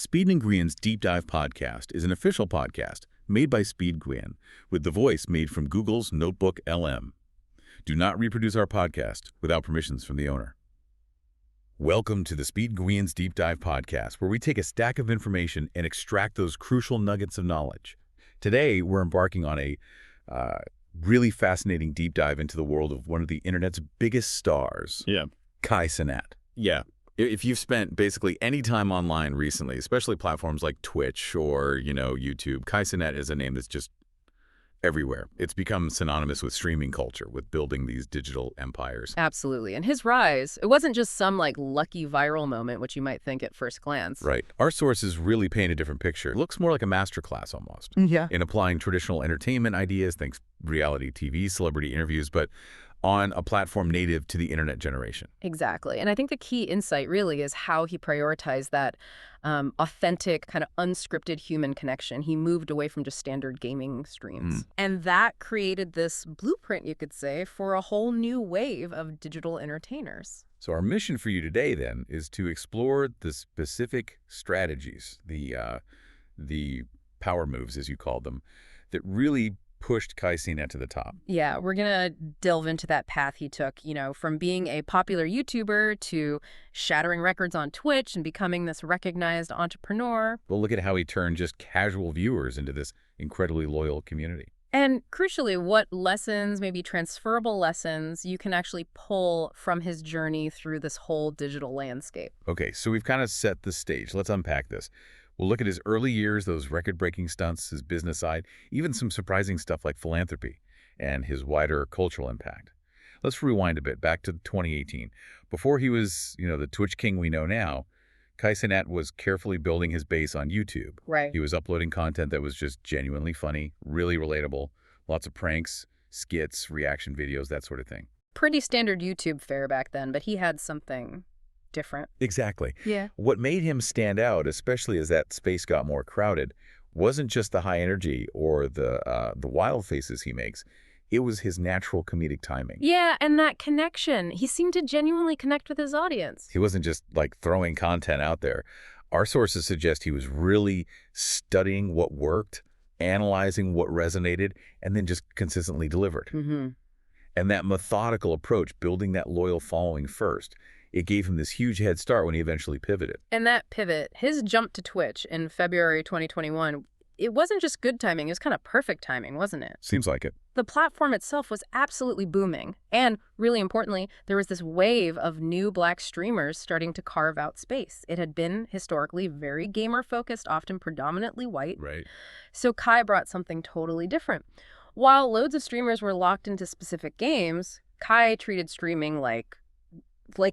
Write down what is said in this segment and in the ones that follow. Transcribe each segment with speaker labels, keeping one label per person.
Speaker 1: Speed and Grian's Deep Dive podcast is an official podcast made by Speed Grian, with the voice made from Google's Notebook LM. Do not reproduce our podcast without permissions from the owner. Welcome to the Speed Grian's Deep Dive podcast, where we take a stack of information and extract those crucial nuggets of knowledge. Today, we're embarking on a really fascinating deep dive into the world of one of the internet's biggest stars, Cenat.
Speaker 2: Yeah. If you've spent basically any time online recently, especially platforms like Twitch or, YouTube, Cenat is a name that's just everywhere. It's become synonymous with streaming culture, with building these digital empires.
Speaker 3: Absolutely. And his rise, it wasn't just some lucky viral moment, which you might think at first glance.
Speaker 2: Right. Our sources really paint a different picture. It looks more like a masterclass almost.
Speaker 3: Yeah.
Speaker 2: In applying traditional entertainment ideas, think reality TV, celebrity interviews, but on a platform native to the internet generation.
Speaker 3: Exactly. And I think the key insight really is how he prioritized that authentic, kind of unscripted human connection. He moved away from just standard gaming streams. And that created this blueprint, you could say, for a whole new wave of digital entertainers.
Speaker 2: So our mission for you today, then, is to explore the specific strategies, the power moves, as you called them, that really pushed Cenat to the top.
Speaker 3: Yeah, we're going to delve into that path he took, from being a popular YouTuber to shattering records on Twitch and becoming this recognized entrepreneur.
Speaker 2: We'll look at how he turned just casual viewers into this incredibly loyal community.
Speaker 3: And crucially, what lessons, maybe transferable lessons, you can actually pull from his journey through this whole digital landscape.
Speaker 2: Okay, so we've kind of set the stage. Let's unpack this. We'll look at his early years, those record-breaking stunts, his business side, even some surprising stuff like philanthropy and his wider cultural impact. Let's rewind a bit, back to 2018. Before he was, the Twitch king we know now, Cenat was carefully building his base on YouTube.
Speaker 3: Right.
Speaker 2: He was uploading content that was just genuinely funny, really relatable, lots of pranks, skits, reaction videos, that sort of thing.
Speaker 3: Pretty standard YouTube fare back then, but he had something different.
Speaker 2: Exactly.
Speaker 3: Yeah.
Speaker 2: What made him stand out, especially as that space got more crowded, wasn't just the high energy or the wild faces he makes. It was his natural comedic timing.
Speaker 3: Yeah, and that connection. He seemed to genuinely connect with his audience.
Speaker 2: He wasn't just throwing content out there. Our sources suggest he was really studying what worked, analyzing what resonated, and then just consistently delivered. And that methodical approach, building that loyal following first, it gave him this huge head start when he eventually pivoted.
Speaker 3: And that pivot, his jump to Twitch in February 2021, it wasn't just good timing, it was kind of perfect timing, wasn't it?
Speaker 2: Seems like it.
Speaker 3: The platform itself was absolutely booming. And really importantly, there was this wave of new Black streamers starting to carve out space. It had been historically very gamer-focused, often predominantly white.
Speaker 2: Right.
Speaker 3: So Kai brought something totally different. While loads of streamers were locked into specific games, Kai treated streaming like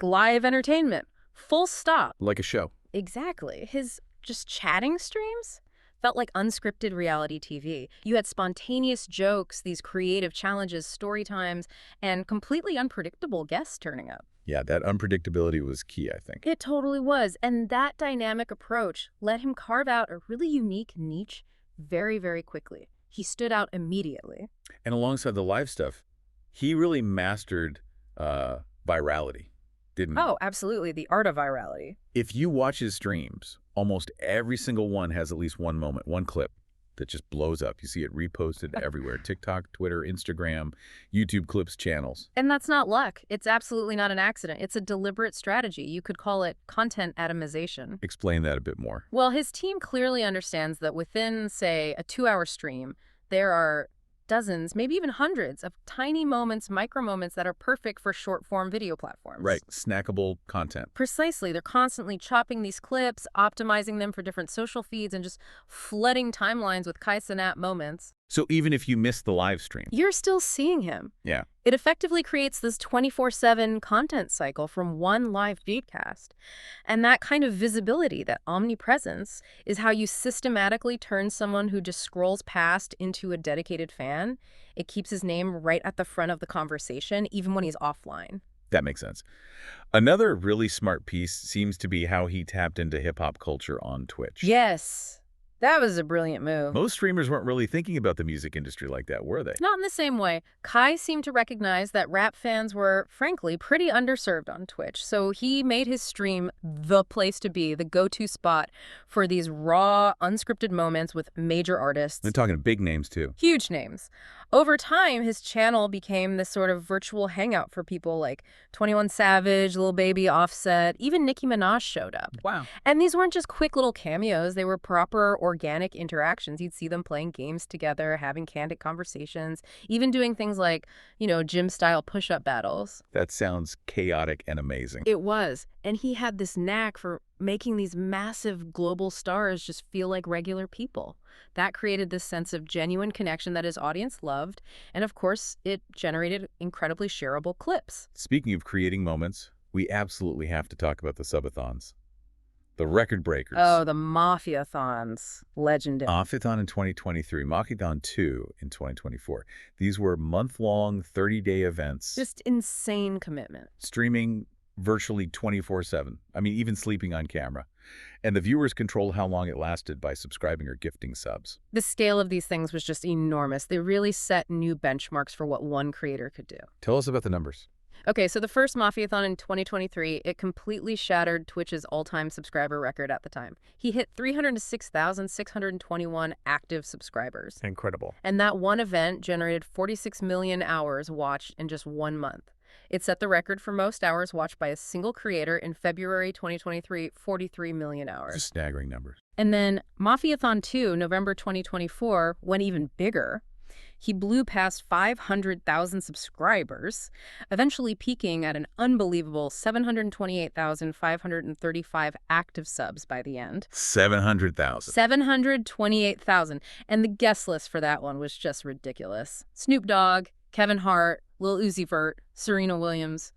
Speaker 3: live entertainment. Full stop.
Speaker 2: Like a show.
Speaker 3: Exactly. His just chatting streams felt like unscripted reality TV. You had spontaneous jokes, these creative challenges, story times, and completely unpredictable guests turning up.
Speaker 2: Yeah, that unpredictability was key, I think.
Speaker 3: It totally was. And that dynamic approach let him carve out a really unique niche very, very quickly. He stood out immediately.
Speaker 2: And alongside the live stuff, he really mastered virality, didn't he?
Speaker 3: Oh, absolutely. The art of virality.
Speaker 2: If you watch his streams, almost every single one has at least one moment, one clip that just blows up. You see it reposted everywhere. TikTok, Twitter, Instagram, YouTube clips, channels.
Speaker 3: And that's not luck. It's absolutely not an accident. It's a deliberate strategy. You could call it content atomization.
Speaker 2: Explain that a bit more.
Speaker 3: Well, his team clearly understands that within, say, a 2-hour stream, there are dozens, maybe even hundreds of tiny moments, micro moments that are perfect for short-form video platforms.
Speaker 2: Right. Snackable content.
Speaker 3: Precisely. They're constantly chopping these clips, optimizing them for different social feeds, and just flooding timelines with Cenat moments.
Speaker 2: So even if you miss the live stream,
Speaker 3: you're still seeing him.
Speaker 2: Yeah.
Speaker 3: It effectively creates this 24/7 content cycle from one live feedcast. And that kind of visibility, that omnipresence, is how you systematically turn someone who just scrolls past into a dedicated fan. It keeps his name right at the front of the conversation, even when he's offline.
Speaker 2: That makes sense. Another really smart piece seems to be how he tapped into hip-hop culture on Twitch.
Speaker 3: Yes. That was a brilliant move.
Speaker 2: Most streamers weren't really thinking about the music industry like that, were they?
Speaker 3: Not in the same way. Kai seemed to recognize that rap fans were, frankly, pretty underserved on Twitch, so he made his stream the place to be, the go-to spot for these raw, unscripted moments with major artists.
Speaker 2: They're talking big names, too.
Speaker 3: Huge names. Over time, his channel became this sort of virtual hangout for people like 21 Savage, Lil Baby, Offset, even Nicki Minaj showed up.
Speaker 2: Wow.
Speaker 3: And these weren't just quick little cameos, they were proper organic interactions. You'd see them playing games together, having candid conversations, even doing things like, gym-style push-up battles.
Speaker 2: That sounds chaotic and amazing.
Speaker 3: It was. And he had this knack for making these massive global stars just feel like regular people. That created this sense of genuine connection that his audience loved. And of course, it generated incredibly shareable clips.
Speaker 2: Speaking of creating moments, we absolutely have to talk about the subathons. The record breakers.
Speaker 3: Oh, the Mafia-thons. Legendary.
Speaker 2: Mafia-thon in 2023, Mafia-thon 2 in 2024. These were month-long, 30-day events.
Speaker 3: Just insane commitment.
Speaker 2: Streaming virtually 24/7. I mean, even sleeping on camera. And the viewers controlled how long it lasted by subscribing or gifting subs.
Speaker 3: The scale of these things was just enormous. They really set new benchmarks for what one creator could do.
Speaker 2: Tell us about the numbers.
Speaker 3: Okay, so the first Mafia-thon in 2023, it completely shattered Twitch's all-time subscriber record at the time. He hit 306,621 active subscribers.
Speaker 2: Incredible.
Speaker 3: And that one event generated 46 million hours watched in just 1 month. It set the record for most hours watched by a single creator in February 2023, 43 million hours.
Speaker 2: Just staggering numbers.
Speaker 3: And then Mafia-thon 2, November 2024, went even bigger. He blew past 500,000 subscribers, eventually peaking at an unbelievable 728,535 active subs by the end.
Speaker 2: 700,000.
Speaker 3: 728,000. And the guest list for that one was just ridiculous. Snoop Dogg, Kevin Hart, Lil Uzi Vert, Serena Williams,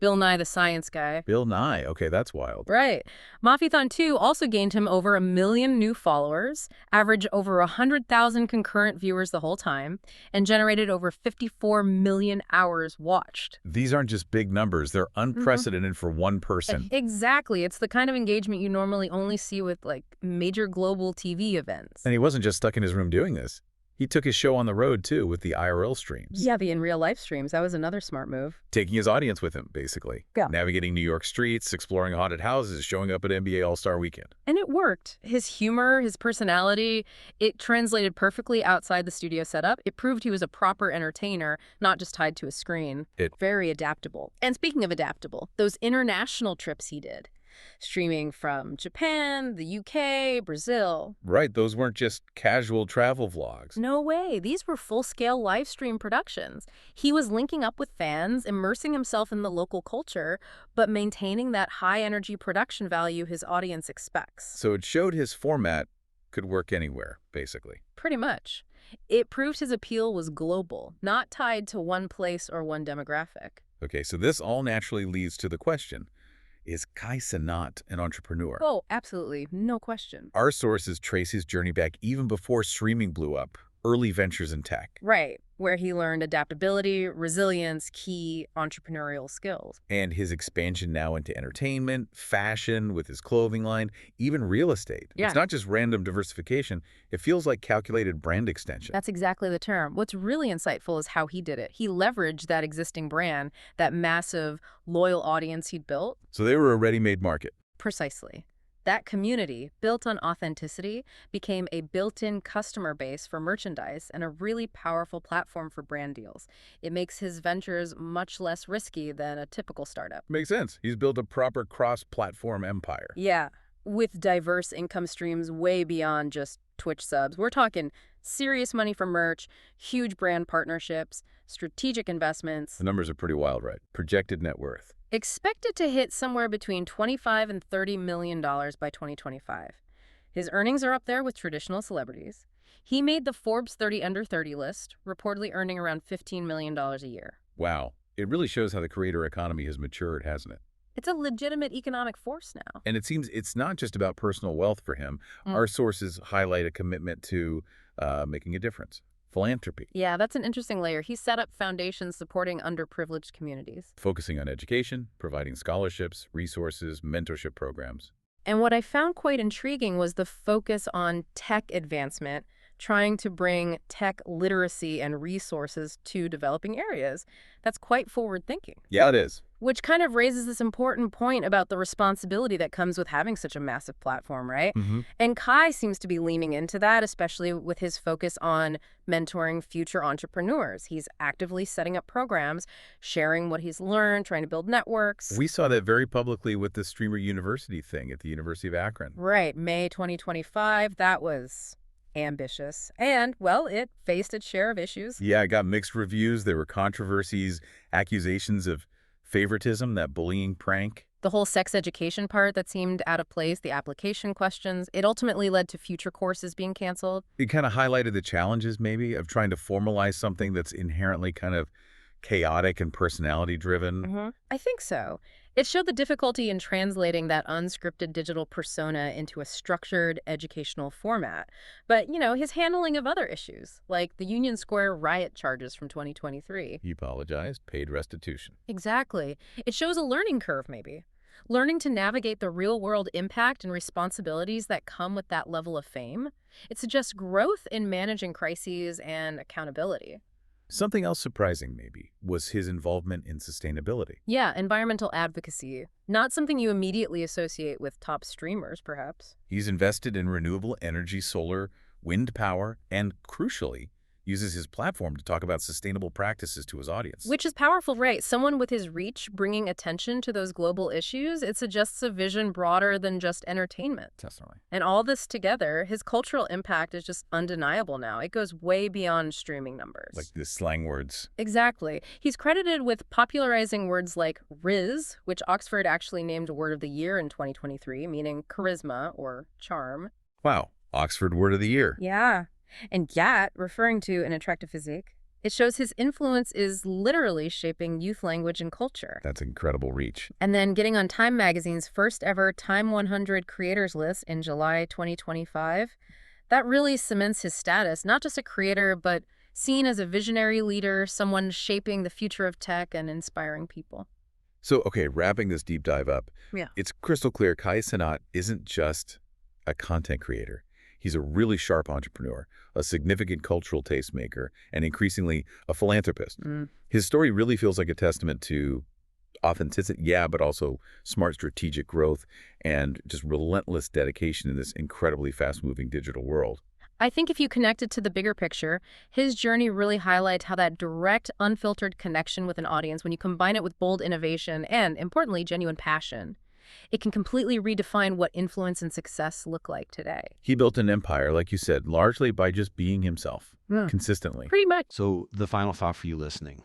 Speaker 3: Bill Nye the Science Guy.
Speaker 2: Bill Nye. Okay, that's wild.
Speaker 3: Right. Mafia-thon 2 also gained him over 1 million new followers, averaged over 100,000 concurrent viewers the whole time, and generated over 54 million hours watched.
Speaker 2: These aren't just big numbers. They're unprecedented for one person.
Speaker 3: Exactly. It's the kind of engagement you normally only see with, major global TV events.
Speaker 2: And he wasn't just stuck in his room doing this. He took his show on the road, too, with the IRL streams.
Speaker 3: Yeah, the in-real-life streams. That was another smart move.
Speaker 2: Taking his audience with him, basically.
Speaker 3: Yeah.
Speaker 2: Navigating New York streets, exploring haunted houses, showing up at NBA All-Star Weekend.
Speaker 3: And it worked. His humor, his personality, it translated perfectly outside the studio setup. It proved he was a proper entertainer, not just tied to a screen. Very adaptable. And speaking of adaptable, those international trips he did. Streaming from Japan, the UK, Brazil.
Speaker 2: Right, those weren't just casual travel vlogs.
Speaker 3: No way. These were full-scale live stream productions. He was linking up with fans, immersing himself in the local culture, but maintaining that high-energy production value his audience expects.
Speaker 2: So it showed his format could work anywhere, basically.
Speaker 3: Pretty much. It proved his appeal was global, not tied to one place or one demographic.
Speaker 2: Okay, so this all naturally leads to the question. Is Kai Cenat an entrepreneur?
Speaker 3: Oh, absolutely. No question.
Speaker 2: Our sources trace his journey back even before streaming blew up, early ventures in tech.
Speaker 3: Right, where he learned adaptability, resilience, key entrepreneurial skills.
Speaker 2: And his expansion now into entertainment, fashion, with his clothing line, even real estate.
Speaker 3: Yeah.
Speaker 2: It's not just random diversification. It feels like calculated brand extension.
Speaker 3: That's exactly the term. What's really insightful is how he did it. He leveraged that existing brand, that massive, loyal audience he'd built.
Speaker 2: So they were a ready-made market.
Speaker 3: Precisely. That community, built on authenticity, became a built-in customer base for merchandise and a really powerful platform for brand deals. It makes his ventures much less risky than a typical startup.
Speaker 2: Makes sense. He's built a proper cross-platform empire.
Speaker 3: Yeah, with diverse income streams way beyond just Twitch subs. We're talking serious money for merch, huge brand partnerships, strategic investments.
Speaker 2: The numbers are pretty wild, right? Projected net worth.
Speaker 3: Expected to hit somewhere between $25 and $30 million by 2025. His earnings are up there with traditional celebrities. He made the Forbes 30 Under 30 list, reportedly earning around $15 million a year.
Speaker 2: Wow. It really shows how the creator economy has matured, hasn't it?
Speaker 3: It's a legitimate economic force now.
Speaker 2: And it seems it's not just about personal wealth for him. Our sources highlight a commitment to making a difference. Philanthropy.
Speaker 3: Yeah, that's an interesting layer. He set up foundations supporting underprivileged communities.
Speaker 2: Focusing on education, providing scholarships, resources, mentorship programs.
Speaker 3: And what I found quite intriguing was the focus on tech advancement, trying to bring tech literacy and resources to developing areas. That's quite forward thinking.
Speaker 2: Yeah, it is.
Speaker 3: Which kind of raises this important point about the responsibility that comes with having such a massive platform, right?
Speaker 2: Mm-hmm.
Speaker 3: And Kai seems to be leaning into that, especially with his focus on mentoring future entrepreneurs. He's actively setting up programs, sharing what he's learned, trying to build networks.
Speaker 2: We saw that very publicly with the Streamer University thing at the University of Akron.
Speaker 3: Right, May 2025, that was ambitious. And, well, it faced its share of issues.
Speaker 2: Yeah, it got mixed reviews. There were controversies, accusations of favoritism, that bullying prank.
Speaker 3: The whole sex education part that seemed out of place, the application questions, it ultimately led to future courses being canceled.
Speaker 2: It kind of highlighted the challenges, maybe, of trying to formalize something that's inherently kind of chaotic and personality-driven.
Speaker 3: I think so. It showed the difficulty in translating that unscripted digital persona into a structured educational format. But, his handling of other issues, like the Union Square riot charges from 2023.
Speaker 2: He apologized, paid restitution.
Speaker 3: Exactly. It shows a learning curve, maybe. Learning to navigate the real-world impact and responsibilities that come with that level of fame. It suggests growth in managing crises and accountability.
Speaker 2: Something else surprising, maybe, was his involvement in sustainability.
Speaker 3: Yeah, environmental advocacy. Not something you immediately associate with top streamers, perhaps.
Speaker 2: He's invested in renewable energy, solar, wind power, and, crucially, uses his platform to talk about sustainable practices to his audience.
Speaker 3: Which is powerful, right? Someone with his reach bringing attention to those global issues, it suggests a vision broader than just entertainment.
Speaker 2: Definitely.
Speaker 3: And all this together, his cultural impact is just undeniable now. It goes way beyond streaming numbers.
Speaker 2: Like the slang words.
Speaker 3: Exactly. He's credited with popularizing words like Riz, which Oxford actually named Word of the Year in 2023, meaning charisma or charm.
Speaker 2: Wow. Oxford Word of the Year.
Speaker 3: Yeah. And Gat, referring to an attractive physique, it shows his influence is literally shaping youth language and culture.
Speaker 2: That's incredible reach.
Speaker 3: And then getting on Time Magazine's first ever Time 100 creators list in July 2025, that really cements his status, not just a creator, but seen as a visionary leader, someone shaping the future of tech and inspiring people.
Speaker 2: So, okay, wrapping this deep dive up,
Speaker 3: Yeah.
Speaker 2: it's crystal clear Kai Cenat isn't just a content creator. He's a really sharp entrepreneur, a significant cultural tastemaker, and increasingly a philanthropist. His story really feels like a testament to authenticity, yeah, but also smart strategic growth and just relentless dedication in this incredibly fast-moving digital world.
Speaker 3: I think if you connect it to the bigger picture, his journey really highlights how that direct, unfiltered connection with an audience, when you combine it with bold innovation and, importantly, genuine passion, it can completely redefine what influence and success look like today.
Speaker 2: He built an empire, like you said, largely by just being himself, consistently.
Speaker 3: Pretty much.
Speaker 4: So the final thought for you listening,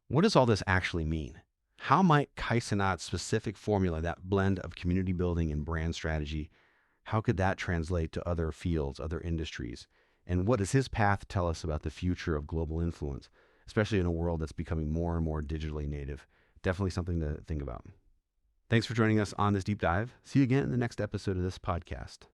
Speaker 4: what does all this actually mean? How might Kai Cenat's specific formula, that blend of community building and brand strategy, how could that translate to other fields, other industries? And what does his path tell us about the future of global influence, especially in a world that's becoming more and more digitally native? Definitely something to think about. Thanks for joining us on this deep dive. See you again in the next episode of this podcast.